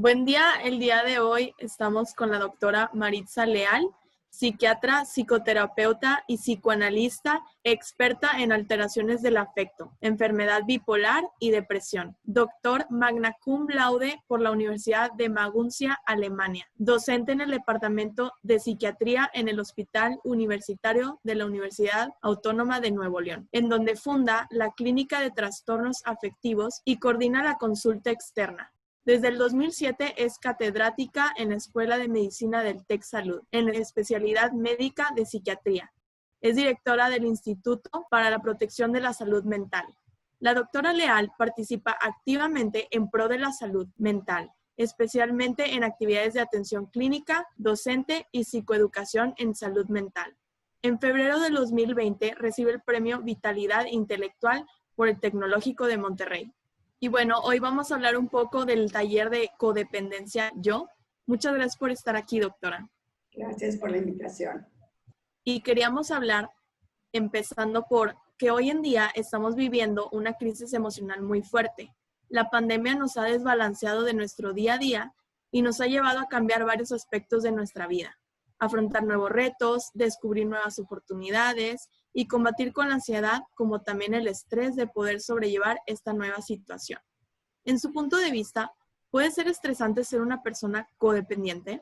Buen día, el día de hoy estamos con la doctora Maritza Leal, psiquiatra, psicoterapeuta y psicoanalista, experta en alteraciones del afecto, enfermedad bipolar y depresión. Doctor magna cum laude por la Universidad de Maguncia, Alemania. Docente en el Departamento de Psiquiatría en el Hospital Universitario de la Universidad Autónoma de Nuevo León, en donde funda la Clínica de Trastornos Afectivos y coordina la consulta externa. Desde el 2007 es catedrática en la Escuela de Medicina del TEC Salud, en la especialidad médica de psiquiatría. Es directora del Instituto para la Protección de la Salud Mental. La doctora Leal participa activamente en pro de la salud mental, especialmente en actividades de atención clínica, docente y psicoeducación en salud mental. En febrero de 2020 recibe el premio Vitalidad Intelectual por el Tecnológico de Monterrey. Y bueno, hoy vamos a hablar un poco del taller de codependencia yo. Muchas gracias por estar aquí, doctora. Gracias por la invitación. Y queríamos hablar, empezando por que hoy en día estamos viviendo una crisis emocional muy fuerte. La pandemia nos ha desbalanceado de nuestro día a día y nos ha llevado a cambiar varios aspectos de nuestra vida, afrontar nuevos retos, descubrir nuevas oportunidades y combatir con la ansiedad, como también el estrés de poder sobrellevar esta nueva situación. En su punto de vista, ¿puede ser estresante ser una persona codependiente?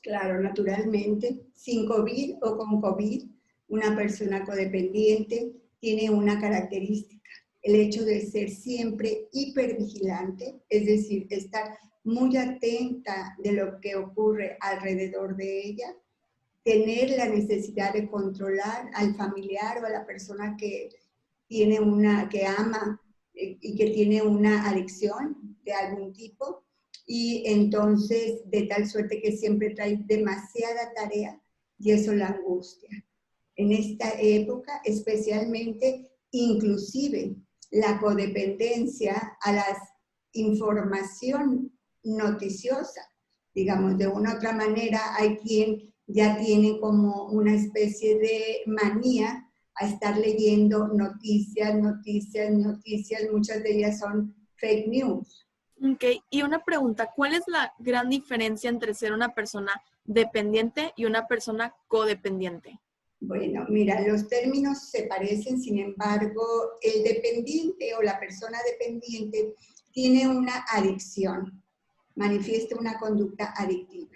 Claro, naturalmente, sin COVID o con COVID, una persona codependiente tiene una característica, el hecho de ser siempre hipervigilante, es decir, estar muy atenta de lo que ocurre alrededor de ella, tener la necesidad de controlar al familiar o a la persona que ama y que tiene una adicción de algún tipo, y entonces de tal suerte que siempre trae demasiada tarea y eso la angustia. En esta época, especialmente, inclusive la codependencia a la información noticiosa, digamos, de una u otra manera, hay quien ya tiene como una especie de manía a estar leyendo noticias, muchas de ellas son fake news. Ok, y una pregunta, ¿cuál es la gran diferencia entre ser una persona dependiente y una persona codependiente? Bueno, mira, los términos se parecen, sin embargo, el dependiente o la persona dependiente tiene una adicción, manifiesta una conducta adictiva.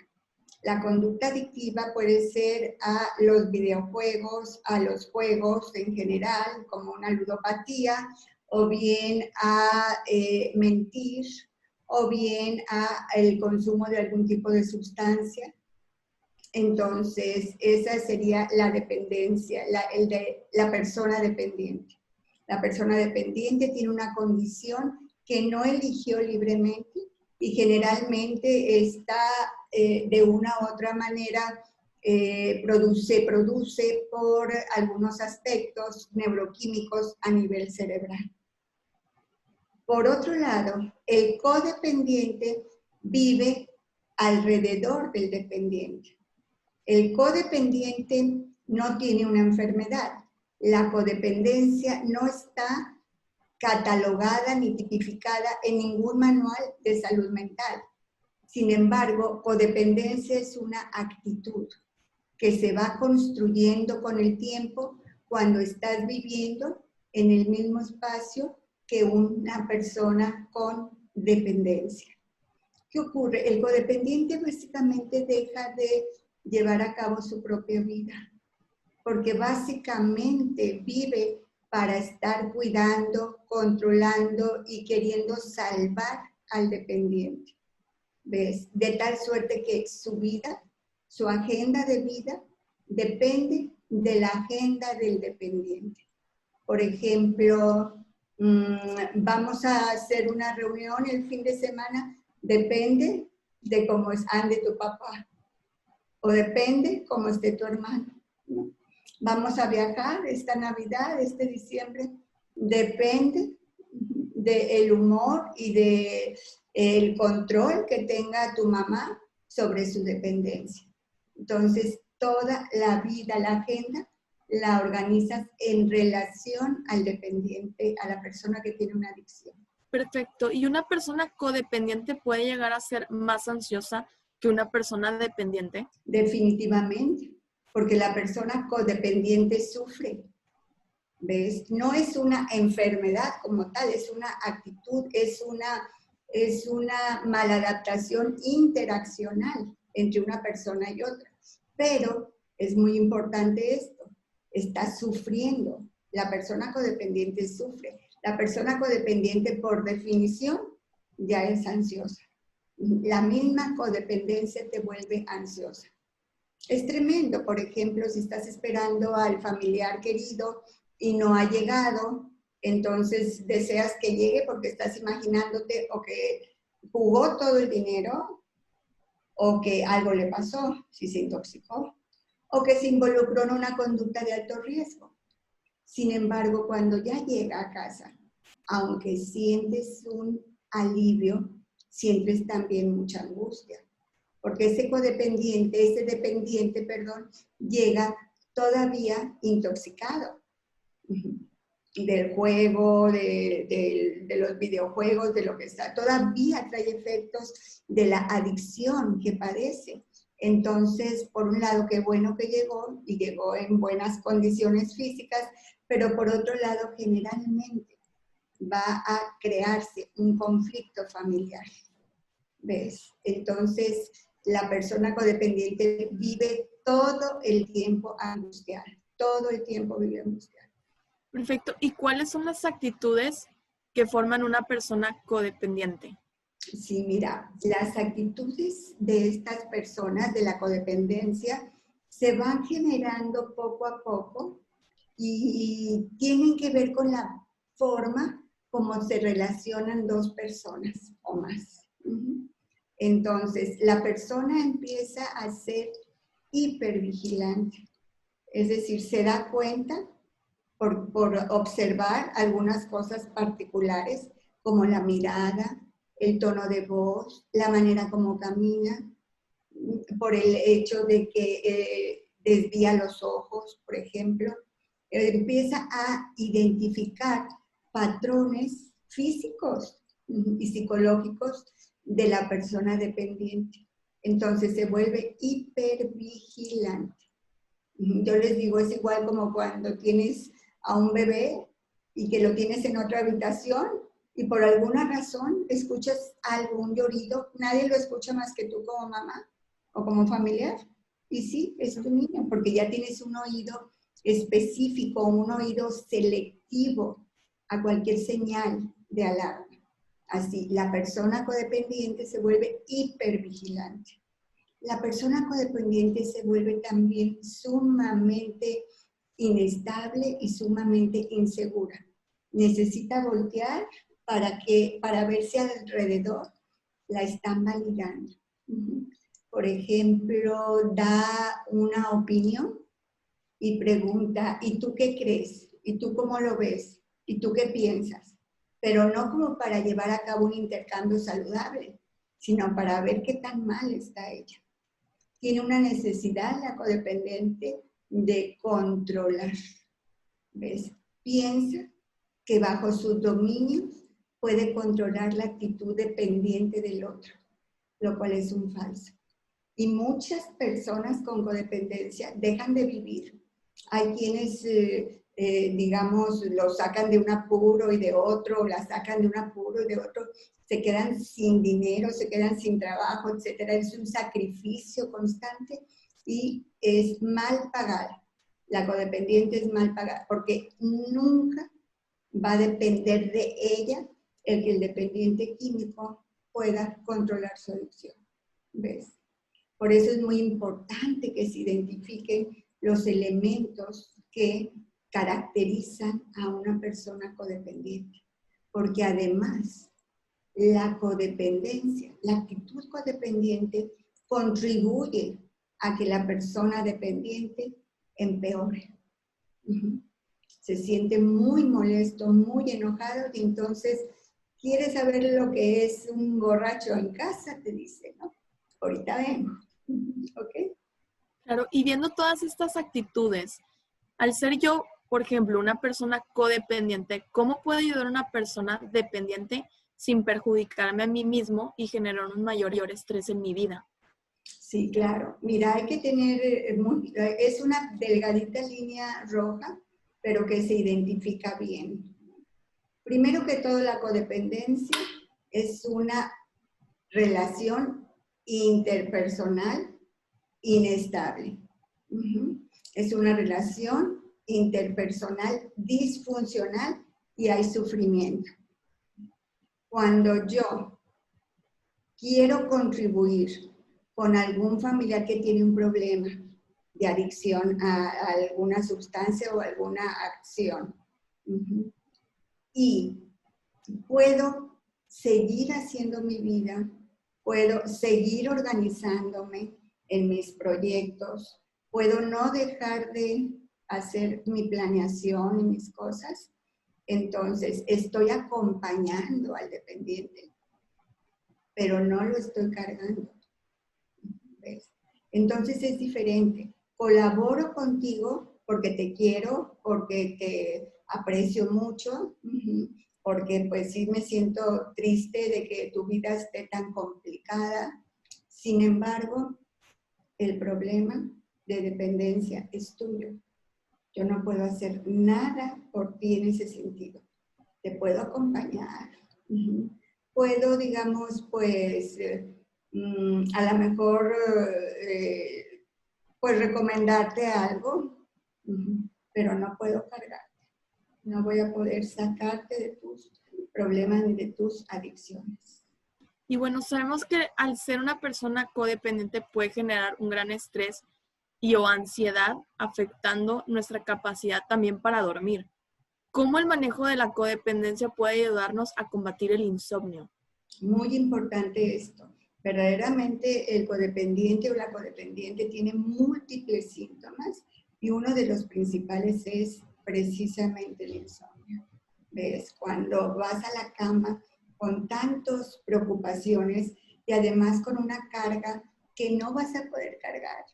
La conducta adictiva puede ser a los videojuegos, a los juegos en general, como una ludopatía, o bien a mentir, o bien a el consumo de algún tipo de sustancia. Entonces, esa sería la dependencia, la persona dependiente. La persona dependiente tiene una condición que no eligió libremente y generalmente está de una u otra manera produce por algunos aspectos neuroquímicos a nivel cerebral. Por otro lado, el codependiente vive alrededor del dependiente. El codependiente no tiene una enfermedad. La codependencia no está catalogada ni tipificada en ningún manual de salud mental. Sin embargo, codependencia es una actitud que se va construyendo con el tiempo cuando estás viviendo en el mismo espacio que una persona con dependencia. ¿Qué ocurre? El codependiente básicamente deja de llevar a cabo su propia vida, porque básicamente vive para estar cuidando, controlando y queriendo salvar al dependiente. ¿Ves? De tal suerte que su vida, su agenda de vida, depende de la agenda del dependiente. Por ejemplo, vamos a hacer una reunión el fin de semana, depende de cómo ande tu papá, o depende cómo esté tu hermano, ¿no? Vamos a viajar esta Navidad, este diciembre, depende del humor y del control que tenga tu mamá sobre su dependencia. Entonces, toda la vida, la agenda, la organizas en relación al dependiente, a la persona que tiene una adicción. Perfecto. ¿Y una persona codependiente puede llegar a ser más ansiosa que una persona dependiente? Definitivamente, porque la persona codependiente sufre, ¿ves? No es una enfermedad como tal, es una actitud, es una maladaptación interaccional entre una persona y otra. Pero es muy importante esto, está sufriendo. La persona codependiente sufre. La persona codependiente, por definición, ya es ansiosa. La misma codependencia te vuelve ansiosa. Es tremendo, por ejemplo, si estás esperando al familiar querido y no ha llegado, entonces deseas que llegue porque estás imaginándote o que jugó todo el dinero o que algo le pasó, si se intoxicó, o que se involucró en una conducta de alto riesgo. Sin embargo, cuando ya llega a casa, aunque sientes un alivio, sientes también mucha angustia, porque ese dependiente, perdón, llega todavía intoxicado del juego, de los videojuegos, de lo que está, todavía trae efectos de la adicción que padece. Entonces, por un lado, qué bueno que llegó y llegó en buenas condiciones físicas, pero por otro lado, generalmente va a crearse un conflicto familiar, ¿ves? Entonces, la persona codependiente vive todo el tiempo angustiada, todo el tiempo vive angustiada. Perfecto. ¿Y cuáles son las actitudes que forman una persona codependiente? Sí, mira, las actitudes de estas personas de la codependencia se van generando poco a poco y tienen que ver con la forma como se relacionan dos personas o más. Entonces, la persona empieza a ser hipervigilante, es decir, se da cuenta por observar algunas cosas particulares, como la mirada, el tono de voz, la manera como camina, por el hecho de que desvía los ojos, por ejemplo, empieza a identificar patrones físicos y psicológicos de la persona dependiente. Entonces se vuelve hipervigilante. Yo les digo, es igual como cuando tienes a un bebé y que lo tienes en otra habitación y por alguna razón escuchas algún llorido, nadie lo escucha más que tú como mamá o como familiar. Y sí, es tu niño, porque ya tienes un oído específico, un oído selectivo a cualquier señal de alarma. Así, la persona codependiente se vuelve hipervigilante. La persona codependiente se vuelve también sumamente inestable y sumamente insegura. Necesita voltear para ver si alrededor la están validando. Por ejemplo, da una opinión y pregunta, ¿y tú qué crees? ¿Y tú cómo lo ves? ¿Y tú qué piensas? Pero no como para llevar a cabo un intercambio saludable, sino para ver qué tan mal está ella. Tiene una necesidad, la codependiente, de controlar. ¿Ves? Piensa que bajo sus dominios puede controlar la actitud dependiente del otro, lo cual es un falso. Y muchas personas con codependencia dejan de vivir. Hay quienes, digamos, lo sacan de un apuro y de otro, la sacan de un apuro y de otro, se quedan sin dinero, se quedan sin trabajo, etc. Es un sacrificio constante y es mal pagada. La codependiente es mal pagada porque nunca va a depender de ella el que el dependiente químico pueda controlar su adicción. ¿Ves? Por eso es muy importante que se identifiquen los elementos que caracterizan a una persona codependiente. Porque además, la codependencia, la actitud codependiente contribuye a que la persona dependiente empeore. Se siente muy molesto, muy enojado y entonces quiere saber lo que es un borracho en casa, te dice, ¿no? Ahorita vengo. ¿Ok? Claro, y viendo todas estas actitudes, al ser yo, por ejemplo, una persona codependiente, ¿cómo puedo ayudar a una persona dependiente sin perjudicarme a mí mismo y generar un mayor estrés en mi vida. Sí, claro. Mira, hay que tener, es una delgadita línea roja, pero que se identifica bien. Primero que todo, la codependencia es una relación interpersonal inestable. Es una relación interpersonal disfuncional y hay sufrimiento. Cuando yo quiero contribuir con algún familiar que tiene un problema de adicción a alguna sustancia o alguna acción, y puedo seguir haciendo mi vida, puedo seguir organizándome en mis proyectos, puedo no dejar de hacer mi planeación y mis cosas, entonces estoy acompañando al dependiente, pero no lo estoy cargando. ¿Ves? Entonces es diferente. Colaboro contigo porque te quiero, porque te aprecio mucho, porque pues sí me siento triste de que tu vida esté tan complicada. Sin embargo, el problema de dependencia es tuyo. Yo no puedo hacer nada por ti en ese sentido. Te puedo acompañar. Puedo, digamos, pues, a lo mejor, pues, recomendarte algo, pero no puedo cargarte. No voy a poder sacarte de tus problemas ni de tus adicciones. Y bueno, sabemos que al ser una persona codependiente puede generar un gran estrés o ansiedad, afectando nuestra capacidad también para dormir. ¿Cómo el manejo de la codependencia puede ayudarnos a combatir el insomnio? Muy importante esto. Verdaderamente el codependiente o la codependiente tiene múltiples síntomas y uno de los principales es precisamente el insomnio. ¿Ves? Cuando vas a la cama con tantas preocupaciones y además con una carga que no vas a poder cargar.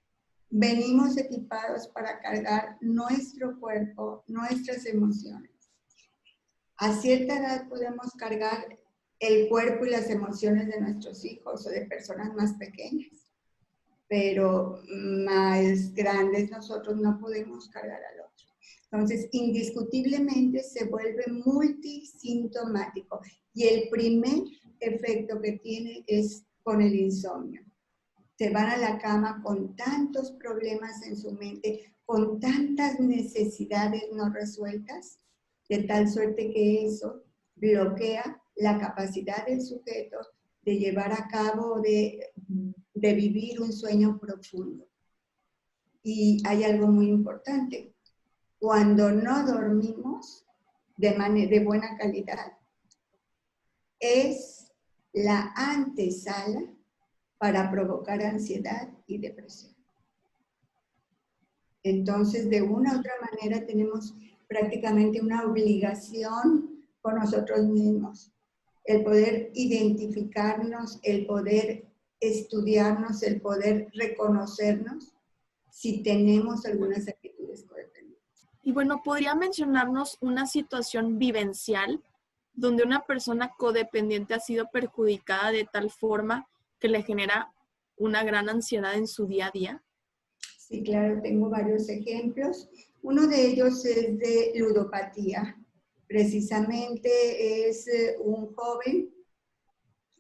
Venimos equipados para cargar nuestro cuerpo, nuestras emociones. A cierta edad podemos cargar el cuerpo y las emociones de nuestros hijos o de personas más pequeñas, pero más grandes nosotros no podemos cargar al otro. Entonces, indiscutiblemente se vuelve multisintomático y el primer efecto que tiene es con el insomnio. Se van a la cama con tantos problemas en su mente, con tantas necesidades no resueltas, de tal suerte que eso bloquea la capacidad del sujeto de llevar a cabo, de vivir un sueño profundo. Y hay algo muy importante. Cuando no dormimos de buena calidad, es la antesala para provocar ansiedad y depresión. Entonces, de una u otra manera, tenemos prácticamente una obligación con nosotros mismos. El poder identificarnos, el poder estudiarnos, el poder reconocernos si tenemos algunas actitudes codependientes. Y bueno, ¿podría mencionarnos una situación vivencial donde una persona codependiente ha sido perjudicada de tal forma que le genera una gran ansiedad en su día a día? Sí, claro, tengo varios ejemplos. Uno de ellos es de ludopatía. Precisamente es un joven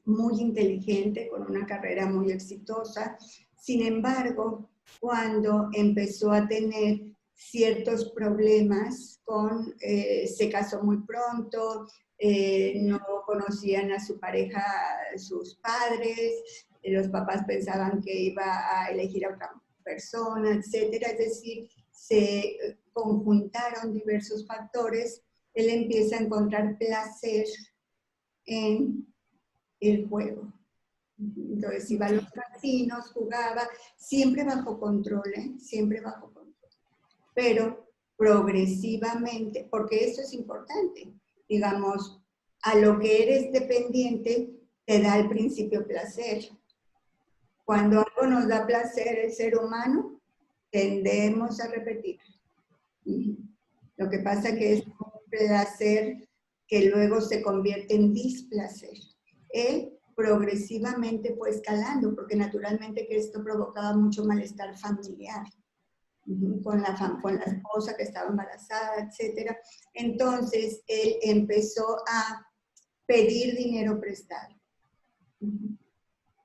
muy inteligente, con una carrera muy exitosa. Sin embargo, cuando empezó a tener ciertos problemas se casó muy pronto, no conocían a su pareja, sus padres, los papás pensaban que iba a elegir a otra persona, etcétera. Es decir, se conjuntaron diversos factores. Él empieza a encontrar placer en el juego. Entonces iba a los casinos, jugaba, siempre bajo control, siempre bajo control. Pero progresivamente, porque eso es importante, digamos, a lo que eres dependiente te da al principio placer. Cuando algo nos da placer el ser humano, tendemos a repetir. Lo que pasa que es un placer que luego se convierte en displacer. Él progresivamente fue escalando, porque naturalmente que esto provocaba mucho malestar familiar, con la esposa que estaba embarazada, etc. Entonces, él empezó a pedir dinero prestado.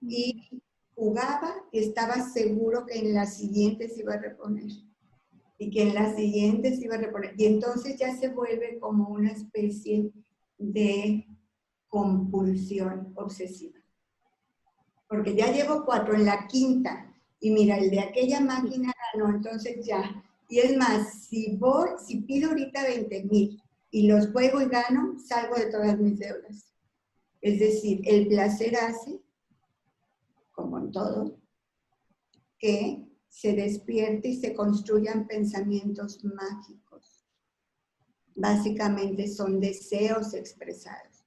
Y jugaba y estaba seguro que en la siguiente se iba a reponer. Y que en la siguiente se iba a reponer. Y entonces ya se vuelve como una especie de compulsión obsesiva. Porque ya llevo 4 en la quinta. Y mira, el de aquella máquina ganó, entonces ya. Y es más, si pido ahorita 20,000 y los juego y gano, salgo de todas mis deudas. Es decir, el placer hace, como en todo, que se despierte y se construyan pensamientos mágicos. Básicamente son deseos expresados,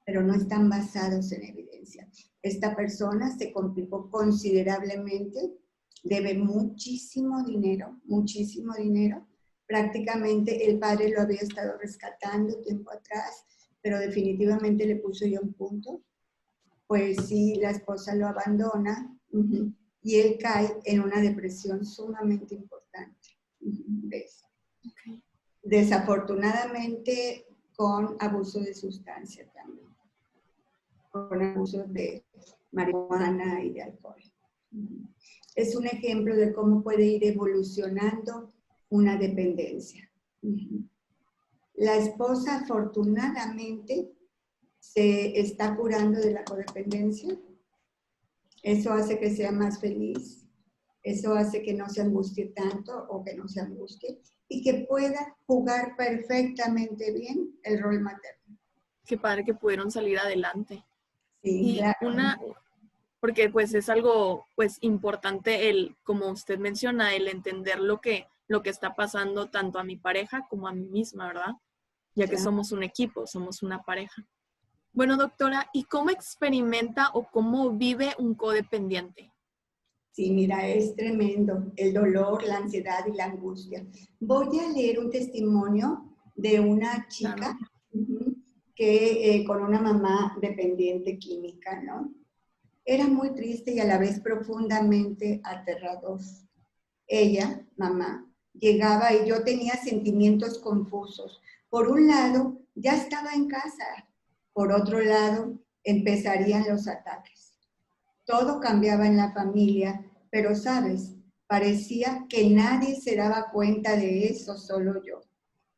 pero no están basados en evidencia. Esta persona se complicó considerablemente, debe muchísimo dinero, prácticamente el padre lo había estado rescatando tiempo atrás, pero definitivamente le puso ya un punto. Pues sí, la esposa lo abandona y él cae en una depresión sumamente importante. ¿Ves? Okay. Desafortunadamente con abuso de sustancia también, con abuso de marihuana y de alcohol. Es un ejemplo de cómo puede ir evolucionando una dependencia. La esposa afortunadamente se está curando de la codependencia. Eso hace que sea más feliz. Eso hace que no se angustie tanto o que no se angustie y que pueda jugar perfectamente bien el rol materno. Qué padre que pudieron salir adelante. Sí, y claro. Porque pues es algo pues importante como usted menciona, el entender lo que está pasando tanto a mi pareja como a mí misma, ¿verdad? Ya que somos un equipo, somos una pareja. Bueno, doctora, ¿y cómo experimenta o cómo vive un codependiente? Sí, mira, es tremendo el dolor, la ansiedad y la angustia. Voy a leer un testimonio de una chica que con una mamá dependiente química, ¿no? Era muy triste y a la vez profundamente aterrador. Ella, mamá, llegaba y yo tenía sentimientos confusos. Por un lado, ya estaba en casa. Por otro lado, empezarían los ataques. Todo cambiaba en la familia, pero sabes, parecía que nadie se daba cuenta de eso, solo yo.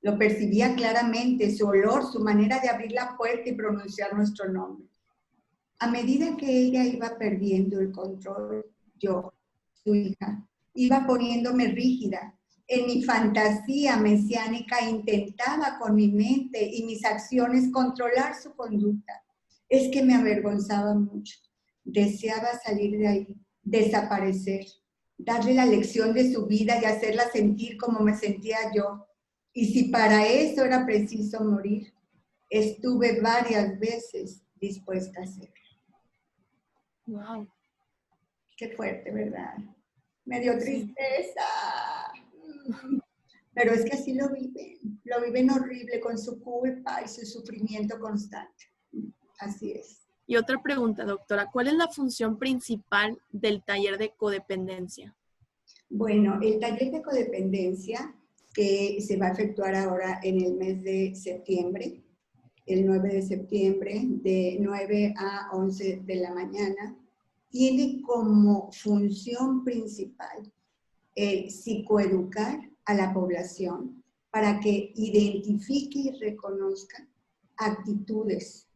Lo percibía claramente, su olor, su manera de abrir la puerta y pronunciar nuestro nombre. A medida que ella iba perdiendo el control, yo, su hija, iba poniéndome rígida. En mi fantasía mesiánica intentaba con mi mente y mis acciones controlar su conducta. Es que me avergonzaba mucho. Deseaba salir de ahí, desaparecer, darle la lección de su vida y hacerla sentir como me sentía yo. Y si para eso era preciso morir, estuve varias veces dispuesta a hacerlo. Wow. Qué fuerte, ¿verdad? Me dio tristeza. Pero es que así lo viven horrible con su culpa y su sufrimiento constante. Así es. Y otra pregunta, doctora, ¿cuál es la función principal del taller de codependencia? Bueno, el taller de codependencia que se va a efectuar ahora en el mes de septiembre, el 9 de septiembre, de 9 a 11 de la mañana, tiene como función principal psicoeducar a la población para que identifique y reconozca actitudes,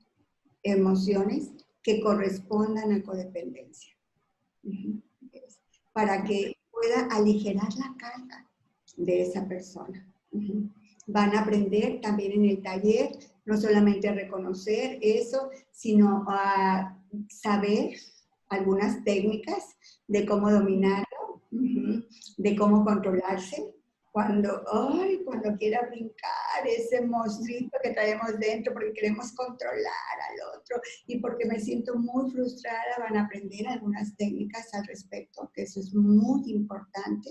emociones que correspondan a codependencia. Para que pueda aligerar la carga de esa persona. Van a aprender también en el taller no solamente a reconocer eso, sino a saber algunas técnicas de cómo dominarlo, de cómo controlarse, cuando quiera brincar ese monstruito que traemos dentro porque queremos controlar al otro y porque me siento muy frustrada, van a aprender algunas técnicas al respecto, que eso es muy importante.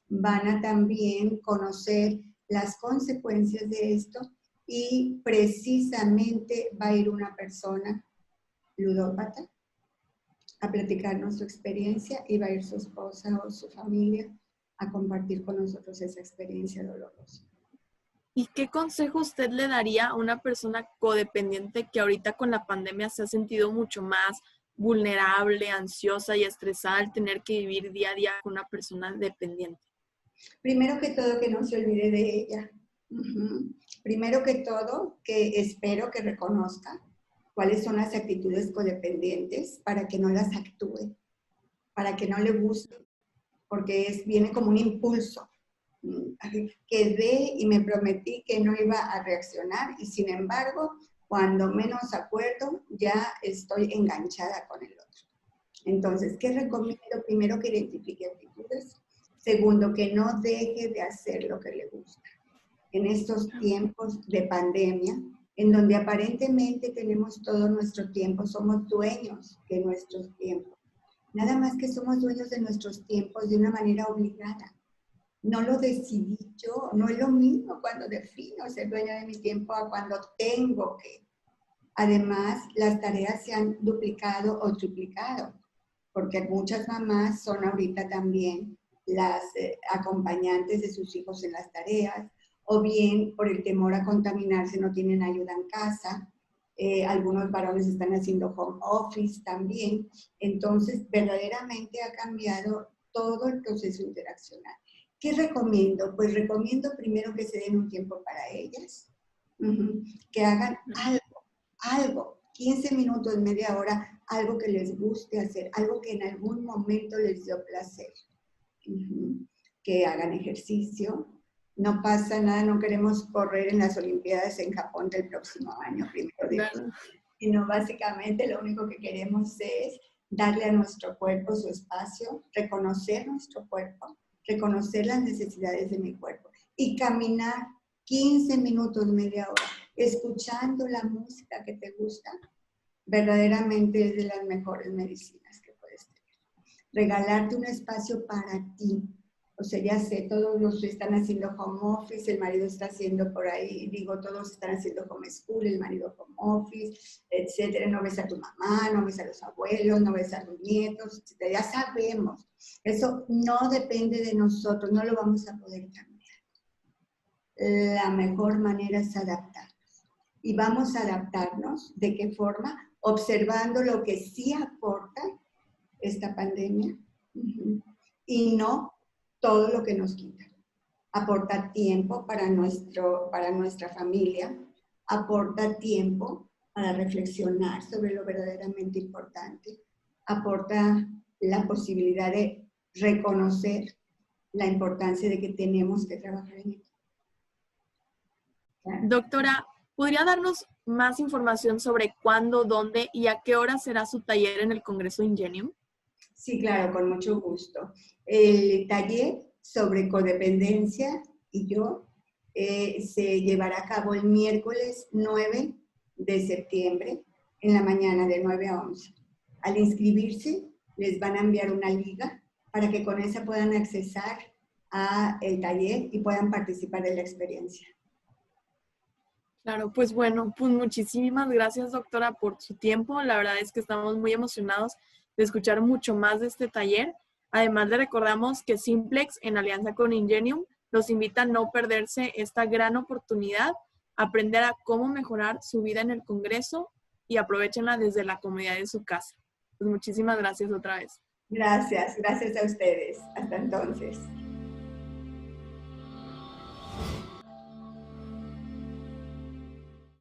Van a también conocer las consecuencias de esto y precisamente va a ir una persona ludópata a platicarnos su experiencia y va a ir su esposa o su familia a compartir con nosotros esa experiencia dolorosa. ¿Y qué consejo usted le daría a una persona codependiente que ahorita con la pandemia se ha sentido mucho más vulnerable, ansiosa y estresada al tener que vivir día a día con una persona dependiente? Primero que todo, que no se olvide de ella. Primero que todo, que espero que reconozca cuáles son las actitudes codependientes para que no las actúe, para que no le guste, porque viene como un impulso. Quedé y me prometí que no iba a reaccionar y sin embargo, cuando menos acuerdo, ya estoy enganchada con el otro. Entonces, ¿qué recomiendo? Primero, que identifique actitudes. Segundo, que no deje de hacer lo que le gusta. En estos tiempos de pandemia, en donde aparentemente tenemos todo nuestro tiempo, somos dueños de nuestros tiempos. Nada más que somos dueños de nuestros tiempos de una manera obligada. No lo decidí yo, no es lo mismo cuando defino ser dueña de mi tiempo a cuando tengo que. Además, las tareas se han duplicado o triplicado, porque muchas mamás son ahorita también las acompañantes de sus hijos en las tareas, o bien por el temor a contaminarse no tienen ayuda en casa. Algunos varones están haciendo home office también. Entonces, verdaderamente ha cambiado todo el proceso interaccional. ¿Qué recomiendo? Pues recomiendo primero que se den un tiempo para ellas, que hagan algo, 15 minutos, media hora, algo que les guste hacer, algo que en algún momento les dio placer. Que hagan ejercicio. No pasa nada, no queremos correr en las Olimpiadas en Japón del próximo año, primero de todo, sino básicamente lo único que queremos es darle a nuestro cuerpo su espacio, reconocer nuestro cuerpo, reconocer las necesidades de mi cuerpo y caminar 15 minutos, media hora, escuchando la música que te gusta, verdaderamente es de las mejores medicinas que puedes tener. Regalarte un espacio para ti. O sea, ya sé, todos los están haciendo home office, el marido está haciendo por ahí, todos están haciendo home school, el marido home office, etcétera. No ves a tu mamá, no ves a los abuelos, no ves a los nietos, etcétera. Ya sabemos. Eso no depende de nosotros, no lo vamos a poder cambiar. La mejor manera es adaptarnos. Y vamos a adaptarnos, ¿de qué forma? Observando lo que sí aporta esta pandemia y no todo lo que nos quita. Aporta tiempo para nuestra familia, aporta tiempo para reflexionar sobre lo verdaderamente importante, aporta la posibilidad de reconocer la importancia de que tenemos que trabajar en esto. ¿Claro? Doctora, ¿podría darnos más información sobre cuándo, dónde y a qué hora será su taller en el Congreso Ingenium? Sí, claro, con mucho gusto. El taller sobre codependencia y yo se llevará a cabo el miércoles 9 de septiembre en la mañana de 9 a 11. Al inscribirse, les van a enviar una liga para que con esa puedan accesar al taller y puedan participar en la experiencia. Claro, pues bueno, pues muchísimas gracias, doctora, por su tiempo. La verdad es que estamos muy emocionados de escuchar mucho más de este taller. Además, le recordamos que Simplex, en alianza con Ingenium, los invita a no perderse esta gran oportunidad, aprender a cómo mejorar su vida en el Congreso y aprovechenla desde la comodidad de su casa. Pues muchísimas gracias otra vez. Gracias a ustedes. Hasta entonces.